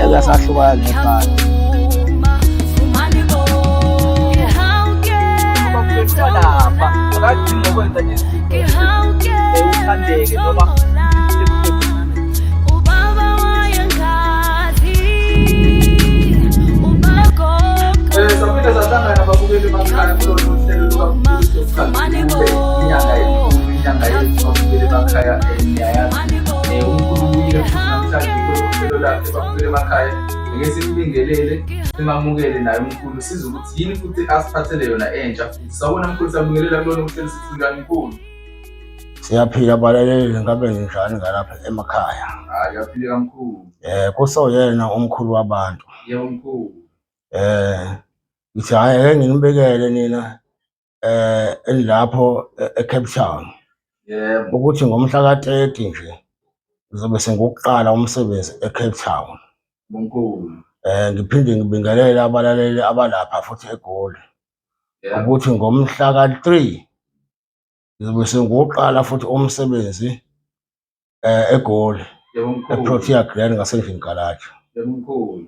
Engasahlukana nebhadi. Lapha akadingi ukwenza nje uthandeke noma saphinde sahlangana nababukeli emakhaya kulolu hlelo inyanga ababukeli emakhaya uNkulunkulu namhlanje kulolu lakhe babukeli emakhaya ngeke sikubingelele simamukele naye umkhulu siza ukuthi yini futhi asiphathele yona entsha futhi sawubona mkhulu sabingelela kulona uhlelo sithulani mkhulu. Siyaphila balaleli ngabe njani ngalapha emakhaya? Yaphila mkhulu. Kusoyena umkhulu wabantu. Yebo mkhulu. Ngithi hayi nginibekele nina elapho eCape Town. Yebo. Ukuthi ngomhla ka-30 nje ngizobe sengokuqala umsebenzi eCape Town. Mkhulu. Ngiphinde ngibingelele abalaleli abalapha futhi eGoli. Ukuthi ngomhla ka-3 ngizobe sengokuqala futhi umsebenzi eGoli. Yebo mkhulu. eProtea Grand ngasendlini Galaji. Yebo mkhulu.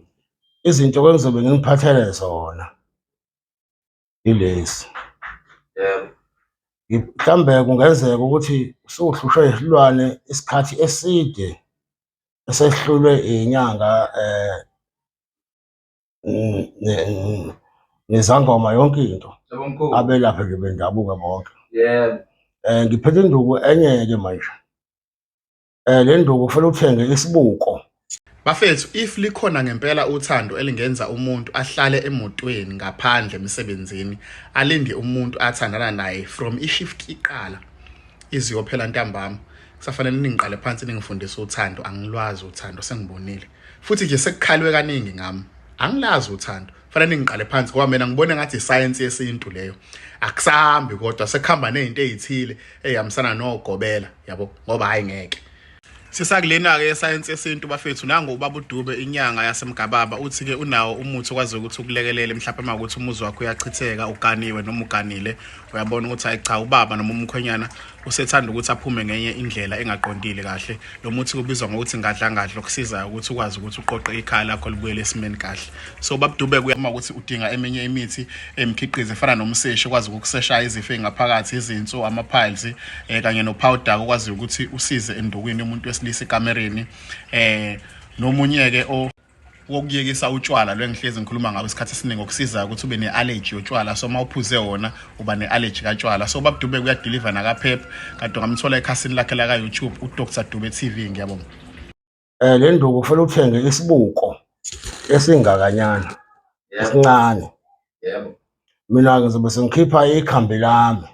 Izinto engizobe nginiphathele zona ilezi. Yebo. Mhlambe kungenzeka ukuthi usuhlushwe isilwane isikhathi eside esehlulwe inyanga nezangoma yonke into. Yebo mkhulu. Abelaphi nje bendabuka bonke. Yebo. Ngiphethe induku enye-ke manje. Le nduku kufanele uthenge isibuko. Bafethu, if likhona ngempela uthando elingenza umuntu ahlale emotweni ngaphandle emsebenzini alinde umuntu athandana naye from ishift iqala iziyophela ntambama, kusafanele ningiqale phansi ningifundise uthando. Angilwazi uthando, sengibonile futhi nje sekukhalwe kaningi ngami. Angilazi uthando, fanele ningiqale phansi ngoba mina ngibone ngathi iscience yesintu leyo. Akusahambi kodwa sekuhamba nezinto ezithile ehambisana nogobela, yabo, ngoba hayi ngeke. Sisakulena-ke esayensi yesintu bafethu, nango ubaba uDube inyanga yasemgababa uthi-ke unawo umuthi okwazi ukuthi ukulekelele mhlawumbe uma ukuthi umuzi wakho uyachitheka, uganiwe noma uganile, uyabona ukuthi hayi cha ubaba noma umkhwenyana usethanda ukuthi aphume ngenye indlela engaqondile kahle. Lo muthi kubizwa ngokuthi ngadlangadla, okusizayo ukuthi ukwazi ukuthi uqoqe ikhaya lakho libuyele esimeni kahle. So baba uDube kuyama ukuthi udinga eminye imithi emkhiqizo efana nomseshi okwazi ukusesha izifo engaphakathi, izinso, ama-piles kanye no-powder okwazi ukuthi usize endukwini yomuntu wesilisa ekamereni. Nomunye-ke wokuyekisa utshwala lwengihlezi ngikhuluma ngawo isikhathi esiningi okusizayo ukuthi ube ne-allergy yotshwala. So mawuphuze wona uba ne-allergy katshwala. So baba uDube kuyadeliver nakaPep, kanti ungamthola ekhasini lakhe la ka-YouTube uDr Dube TV. Ngiyabonga. Le nduku kufanele uthenge isibuko esingakanyana esincane. Yebo. Mina ngizobe sengikhipha ikhambi lami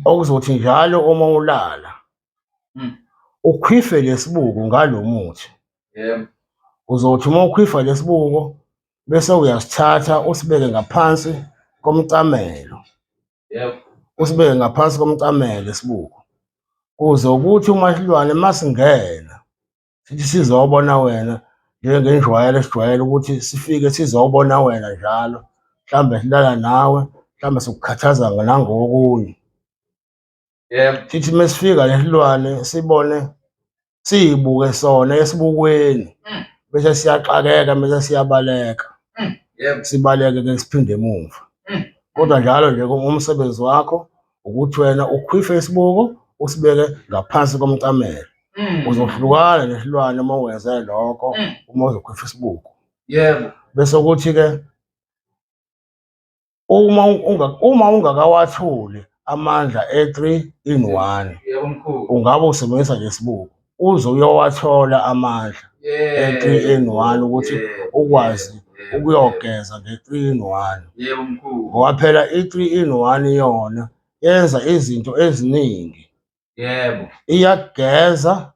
okuzothi njalo uma ulala ukhwife lesibuko ngalo muthi. Yebo. Uzothi uma ukhwifa lesibuko bese uyasithatha usibeke ngaphansi komcamelo. Yebo. Usibeke ngaphansi komcamelo isibuko kuze ukuthi uma isilwane masingena sithi sizobona wena njengenjwayelo esijwayele ukuthi sifike sizobona wena njalo, mhlambe silala nawe, mhlambe sikukhathaza nangokunye. Yebo. Sithi mesifika lesilwane sibone siyibuke sona esibukweni bese siyaxakeka bese siyabaleka. Yebo. Sibaleke ke siphinde emuva. Kodwa njalo nje umsebenzi wakho ukuthi wena ukhwife isibuko usibeke ngaphansi komcamelo. Uzohlukana nesilwane uma wenze lokho uma uzokhwifa isibuko. Yebo. Bese kuthi ke uma ungakawathuli amandla e3 in 1 Yebo mkhulu. ungabe usebenzisa lesibuko uzowathola amandla e3 in 1 ukuthi ukwazi ukuyogeza nge3 in 1. Yebo mkhulu. Ngoba phela i3 in 1 yona yenza izinto eziningi. Yebo. Iyageza,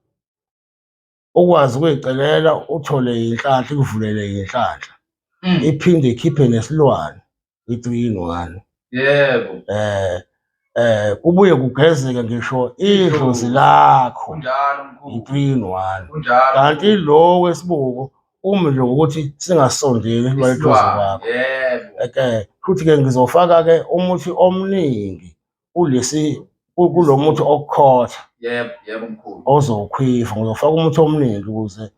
ukwazi ukuyicelela uthole inhlanhla, ikuvulele inhlanhla. Iphinde ikhiphe nesilwane i3 in 1. Yebo. Kubuye kugezeke ngisho idlozi lakho Kunjalo mkhulu. i3 in 1. Kunjalo. Kanti lo wesibuko uma nje ukuthi singasondeli idlozi kwakho. Yebo. Futhi ke ngizofaka ke umuthi omningi kulesi kulo muthi okukhotha yebo mkhulu. ozowukhwifa. Ngizofaka umuthi omningi ukuze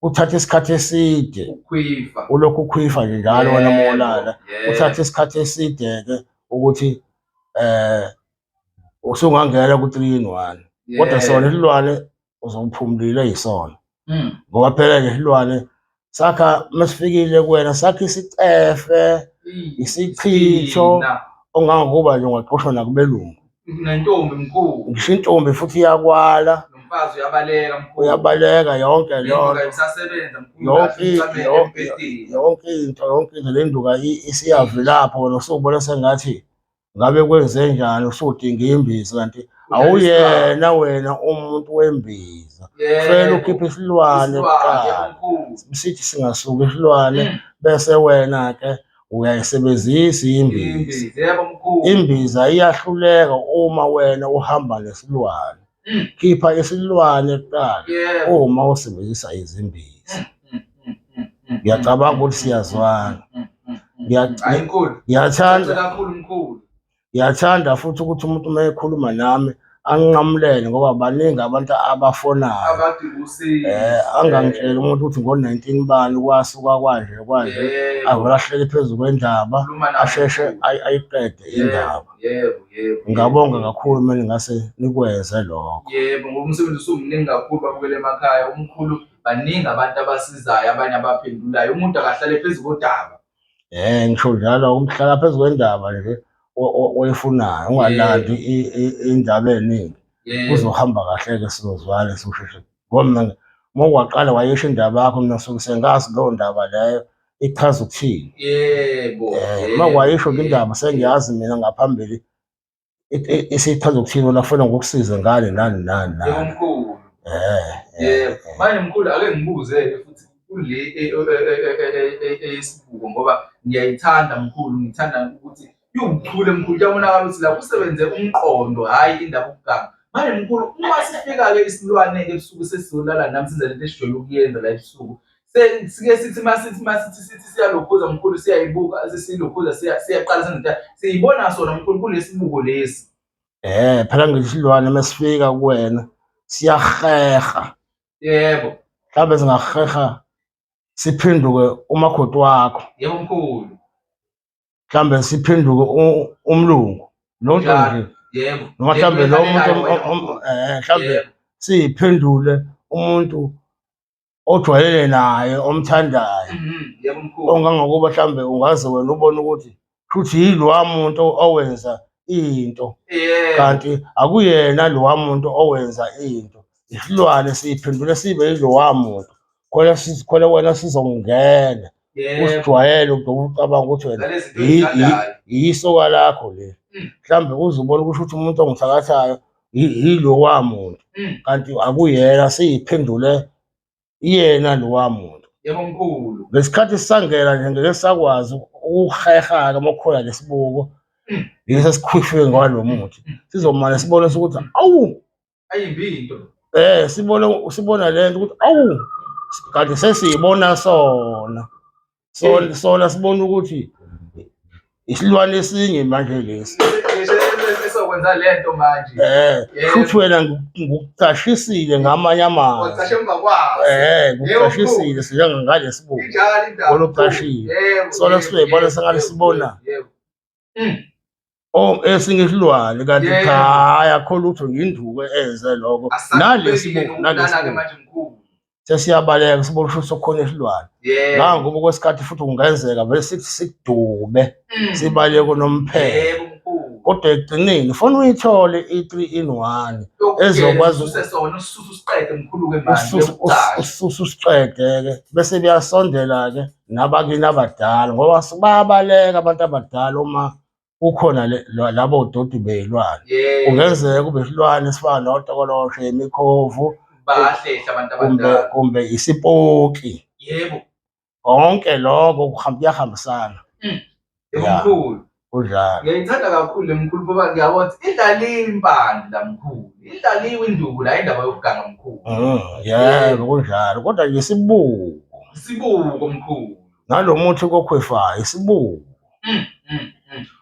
uthathe isikhathi eside. Ukhwifa. Ulokhu ukhwifa nje njalo wena molala. Yebo. Uthathe isikhathi eside-ke ukuthi usungangena ku-3 in 1. Kodwa sona isilwane uzophumulile yisona. Ngoba phela nje isilwane sakha masifikile kuwena sakha isicefe, isichitho ongangokuba nje ungaqoshwa nakubelungu. Nentombi mkhulu. Ngisho intombi futhi iyakwala. Nomfazi uyabaleka mkhulu. Uyabaleka yonke lonto. Isasebenza mkhulu. Yonke into le nduka isiyavilapha wena usubona sengathi ngabe kwenze njani usudinga imbiza kanti awuyena wena umuntu wembiza. Kufanele ukhiphe isilwane kuqala. Sithi singasuka isilwane bese wena-ke uyayisebenzisa imbiza. Yebo mkhulu. Imbiza iyahluleka uma wena uhamba nesilwane. Khipha isilwane kuqala uma usebenzisa izimbiza. Ngiyacabanga ukuthi siyazwana. Ngiyathanda futhi ukuthi umuntu uma ekhuluma nami anginqamulele ngoba baningi abantu abafonayo. Angangitshela umuntu ukuthi ngo-19 bani kwasuka kwanje avulahlele phezu kwendaba asheshe ayiqede indaba. Ngingabonga kakhulu uma ningase nikwenze lokho. Yebo, ngoba umsebenzi usumuningi kakhulu babukele emakhaya. Umkhulu baningi abantu abasizayo, abanye abaphendulayo. Umuntu akahlale phezu kodaba. Ngisho njalo umhlala phezu kwendaba nje oyifunayo ungalandi indaba eningi. Kuzohamba kahle-ke sizozwana sizosheshe. Ngoba uma waqala wayisho indaba yakho mina suke sengazi leyo ndaba leyo ichaza ukuthini. Yebo. Uma wayisho indaba sengiyazi mina ngaphambili isichaza ukuthini wena kufanele ngokusiza ngani nani. Yebo mkhulu. Yebo. Manje mkhulu ake ngibuze futhi kule eyesibuko ngoba ngiyayithanda mkhulu, ngithanda ukuthi iwubuchule mkhulu. Kuyabonakala ukuthi la kusebenze umqondo hhayi indaba okuganga. Manje mkhulu uma sifika-ke isilwane ebusuku sesizolala nami senze lento esijwayele ukuyenza la ebusuku. Sike sithi masithi siyalokhuza mkhulu siyayibuka sesilokhuza siyaqala senze siyibona sona mkhulu kulesibuko lesi. Phela ngithi isilwane masifika kuwena siyaheha. Yebo. Mhlawumbe singaheha siphenduke umakoti wakho. Yebo mkhulu. Mhlawumbe siphenduke umlungu lonto nje. Yebo. Noma mhlawumbe lo muntu mhlawumbe siyiphendule umuntu ojwayele naye omthandayo. Yebo mkhulu. Ongangokuba mhlawumbe ungaze wena ubone ukuthi futhi yilo muntu owenza into kanti akuyena lo muntu owenza into. Isilwane siyiphendule sibe yilo muntu. Khona wena sizongena. Usijwayele ucabanga ukuthi wena isoka lakho le. Mhlawumbe uzubona ukuthi umuntu ongithakathayo yilo muntu kanti akuyena siyiphendule yena lo muntu. Yebo mkhulu. Ngesikhathi sisangena nje ngeke sakwazi ukuheha-ke uma kukhona lesibuko yiso sikhishwe ngalo muthi sizomane sibone ukuthi awu ayimbi into. Sibona lento ukuthi awu kanti sesiyibona sona sibona ukuthi isilwane esinye manje lesi. Esokwenza lento manje. Futhi wena ngikucashisile ngamanye amazwi. Ucashe emva kwazo. Ngikucashisile sinjengangale sibuko. Injalo indaba. Wona ucashile. Sona sibona sengathi sibona. Esinye isilwane kanti cha yakho lutho nginduku enze lokho. Nalesibuko manje mkhulu. Sesiyabaleka sibona ukuthi sokhona isilwane. Ngoba kwesikhathi futhi kungenzeka vele sithi sikudube sibaleke nomphelo. Kodwa ekugcineni ufuna uyithole i-3 in 1 ezokwazi usiqede mkhulu-ke manje usiqede-ke bese beyasondela-ke nabakini abadala ngoba bayabaleka abantu abadala uma kukhona labo dodi beyilwane. Kungenzeka kube isilwane esifana notokoloshe, imikhovu, bayahlehla abantu abadala kumbe isipoki. Yebo. Konke lokho kuyahambisana. Yebo mkhulu. Kunjalo. Ngiyayithanda kakhulu le mkhulu ngoba ngiyabona idlaliwe impande la mkhulu. Idlaliwe induku la indaba yokuganga mkhulu. Yebo kunjalo kodwa nje isibuko. Isibuko mkhulu. Nalo muthi kokhwefayo isibuko.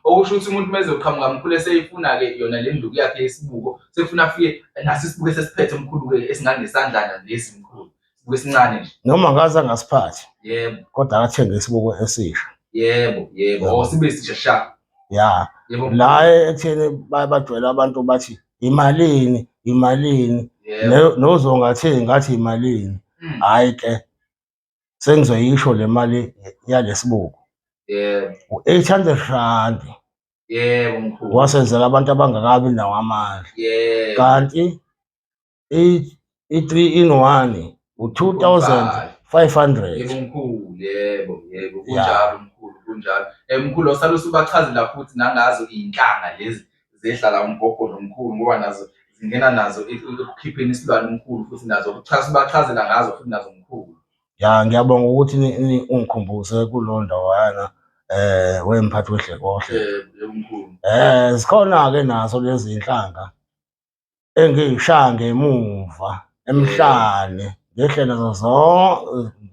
Okusho ukuthi umuntu mezoqhamuka mkhulu eseyifuna-ke yona le nduku yakhe yesibuko sefuna afike naso isibuko esesiphethe mkhulu-ke esingangesandlana lesi mkhulu isibuko esincane nje noma ngaze angasiphathi yebo kodwa akathenge isibuko esisha yebo sibe sisha sha ya yebo la ekutheni bajwayele abantu bathi imalini yebo nozongathengi ngathi imalini hhayi ke sengizoyisho le mali yalesibuko yebo u-800 yebo mkhulu wasenzela abantu abangakabi nawo amandla yebo kanti i-3 in 1 u-2500 yebo mkhulu yebo kunjalo mkhulu kunjalo mkhulu osale usubachazela futhi nangazo iy'nhlanga lezi zehlala umgogodla omkhulu ngoba nazo zingena nazo ekukhipheni isilwane omkhulu futhi nazo ubachazela ngazo futhi nazo mkhulu. Ya ngiyabonga ukuthi ungikhumbuze kulo ndawana wemphathi weHlekohle. Yebo mkhulu. Zikhona-ke nazo lezi iy'nhlanga engiy'shaya ngemuva emhlane ngehle nazo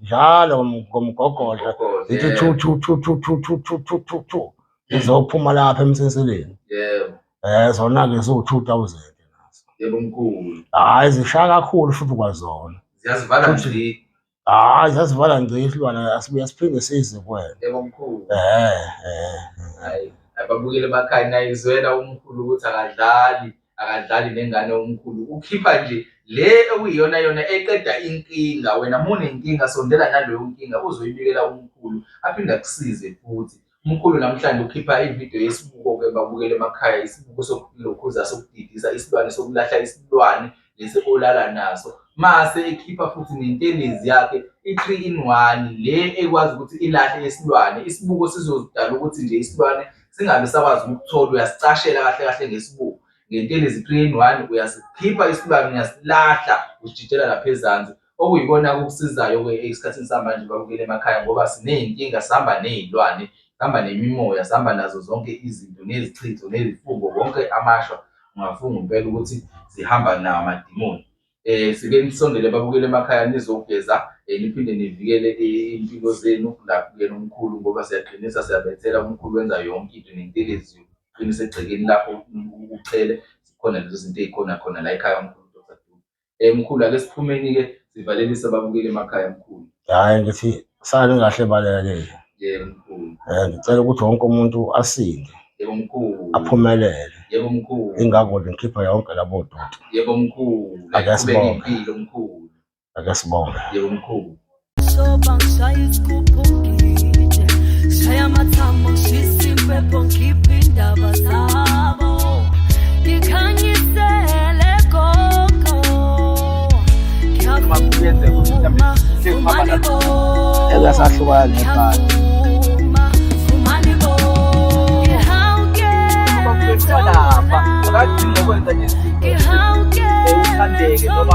njalo ngomgogodla zithi thu zizophuma lapha emsenseleni. Yebo. Zona-ke ziwu-2000 nazo. Yebo mkhulu. Hhayi zishaya kakhulu futhi kwazona. Ziyazivala nje. Hhayi ziyazivala ngci isilwane asibuye siphinde size kuwena. Yebo mkhulu. Hayi ababukeli emakhaya nayizwela umkhulu ukuthi akadlali nengane omkhulu ukhipha nje le okuyiyona yona eqeda inkinga. Wena munenkinga sondela naleyo nkinga uzoyibikela umkhulu aphinde akusize futhi. Umkhulu namhlanje ukhipha ividiyo yesibuko-ke babukele emakhaya isibuko sokulokhuza sokudidisa isilwane sokulahla isilwane lesi olala naso mase ekhipha futhi nentelezi yakhe i-3 in 1 le ekwazi ukuthi ilahle isilwane. Isibuko sizodala ukuthi nje isilwane singabe sakwazi ukuthola uyasicashela kahle kahle ngesibuko ngentelezi 3 in 1 uyasikhipha isilwane uyasilahla usijitshela lapha ezansi okuyikona ukusizayo-ke esikhathini samanje babukele emakhaya ngoba siney'nkinga sihamba ney'lwane sihamba nemimoya sihamba nazo zonke izinto nezichitho nezifungo konke amashwa ungafunga impela ukuthi zihamba nawo amadimoni. Sike nisondele babukele emakhaya nizogeza niphinde nivikele iy'mpilo zenu lapho kuyena umkhulu ngoba siyaqinisa siyabethela umkhulu wenza yonke into nentelezi yokuqinisa egcekeni lapho ucele zikhona lezo zinto ey'khona khona la ekhaya umkhulu Dr. Dube. Mkhulu ake siphumeni-ke sivalelise ababukele emakhaya mkhulu. Hhayi ngithi sani kahle balele. Yebo mkhulu. Ngicela ukuthi wonke umuntu asinde. Yebo mkhulu. Aphumelele. Yebo mkhulu. Ingakho ngikhipha yonke labo doda. Yebo mkhulu. Ake sibonge. Impilo mkhulu. Ake sibonge. Yebo mkhulu. Soba ngishaya isigubhu ngide shaya amathambo ngishisa impepho ngikhipha indaba zabo ngikhanyisele gogo ngiyavuma umani bo Engasahlukana nebhadi. umani bo ngihawukela Akadingi ukwenza nje izinto uthandeke noma